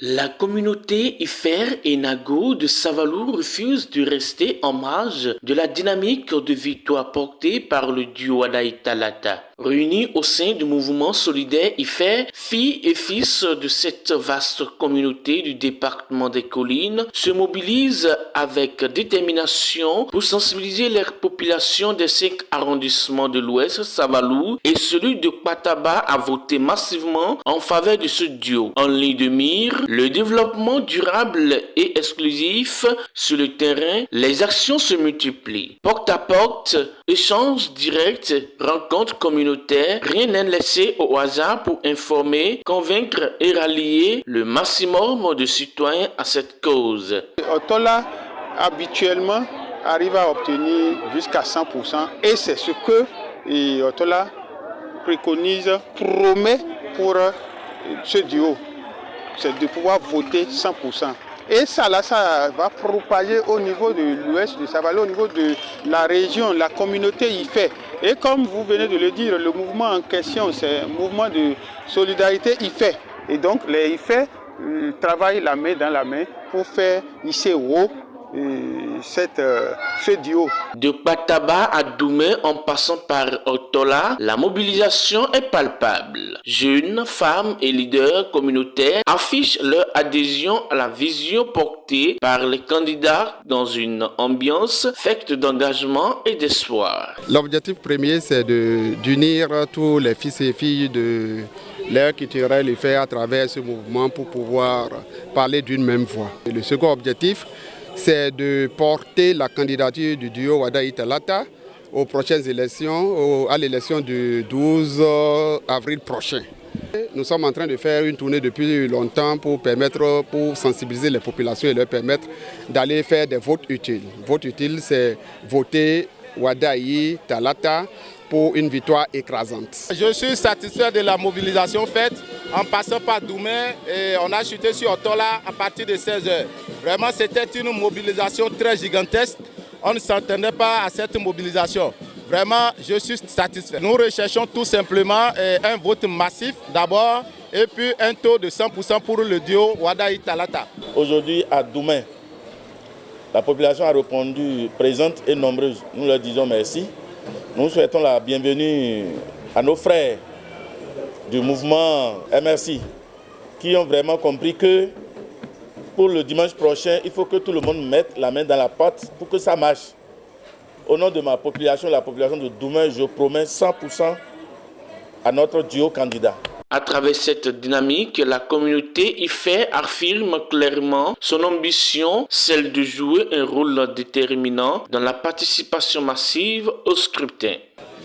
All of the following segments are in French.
La communauté Ifer et Nago de Savalou refuse de rester en marge de la dynamique de victoire portée par le duo Wadaï Talata. Réunis au sein du mouvement solidaire Ifer, filles et fils de cette vaste communauté du département des collines se mobilisent avec détermination pour sensibiliser les populations des 5 arrondissements de l'Ouest, Savalou et celui de Pataba à voter massivement en faveur de ce duo. En ligne de mire, le développement durable et exclusif sur le terrain, les actions se multiplient. Porte à porte, échanges directs, rencontres communautaires, rien n'est laissé au hasard pour informer, convaincre et rallier le maximum de citoyens à cette cause. Otola, habituellement, arrive à obtenir jusqu'à 100% et c'est ce que Otola préconise, promet pour ce duo. C'est de pouvoir voter 100%. Et ça va propager au niveau de l'ouest de Savalou, au niveau de la région, la communauté y fait. Et comme vous venez de le dire, le mouvement en question, c'est un mouvement de solidarité y fait. Et donc les y fait travaillent la main dans la main pour faire hisser haut ce duo. De Pataba à Doumé en passant par Otola, la mobilisation est palpable. Jeunes, femmes et leaders communautaires affichent leur adhésion à la vision portée par les candidats dans une ambiance faite d'engagement et d'espoir. L'objectif premier, c'est d'unir tous les fils et filles de l'air culturel et faire à travers ce mouvement pour pouvoir parler d'une même voix. Et le second objectif, c'est de porter la candidature du duo Wadaï Talata aux prochaines élections, à l'élection du 12 avril prochain. Nous sommes en train de faire une tournée depuis longtemps pour sensibiliser les populations et leur permettre d'aller faire des votes utiles. Vote utile, c'est voter Wadaï Talata pour une victoire écrasante. Je suis satisfait de la mobilisation faite en passant par Doumé et on a chuté sur Otola à partir de 16h. Vraiment, c'était une mobilisation très gigantesque. On ne s'attendait pas à cette mobilisation. Vraiment, je suis satisfait. Nous recherchons tout simplement un vote massif d'abord et puis un taux de 100% pour le duo Wadaï Talata. Aujourd'hui, à Doumé, la population a répondu présente et nombreuse. Nous leur disons merci. Nous souhaitons la bienvenue à nos frères du mouvement MRC qui ont vraiment compris que pour le dimanche prochain, il faut que tout le monde mette la main dans la pâte pour que ça marche. Au nom de ma population, la population de Doumé, je promets 100% à notre duo candidat. À travers cette dynamique, la communauté Ifer affirme clairement son ambition, celle de jouer un rôle déterminant dans la participation massive au scrutin.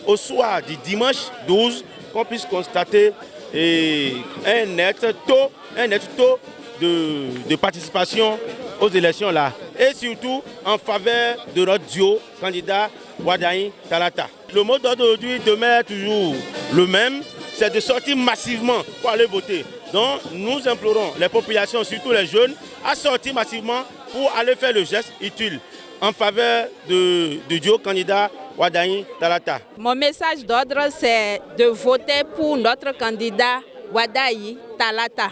Au soir du dimanche 12, qu'on puisse constater un net taux de participation aux élections là. Et surtout en faveur de notre duo candidat Wadaï Talata. Le mot d'ordre d'aujourd'hui demeure toujours le même. C'est de sortir massivement pour aller voter. Donc nous implorons les populations, surtout les jeunes, à sortir massivement pour aller faire le geste utile en faveur du duo candidat Wadaï Talata. Mon message d'ordre, c'est de voter pour notre candidat Wadaï Talata.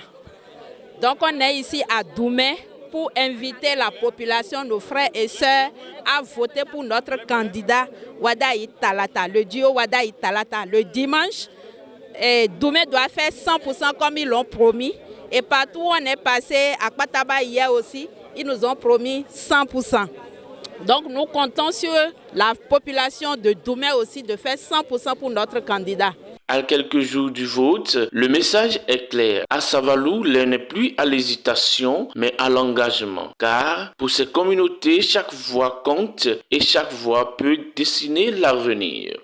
Donc on est ici à Doumé pour inviter la population, nos frères et sœurs, à voter pour notre candidat Wadaï Talata, le duo Wadaï Talata, le dimanche. Et Doumé doit faire 100% comme ils l'ont promis. Et partout où on est passé, à Pataba hier aussi, ils nous ont promis 100%. Donc nous comptons sur la population de Doumé aussi de faire 100% pour notre candidat. À quelques jours du vote, le message est clair. À Savalou, l'heure n'est plus à l'hésitation, mais à l'engagement. Car pour ces communautés, chaque voix compte et chaque voix peut dessiner l'avenir.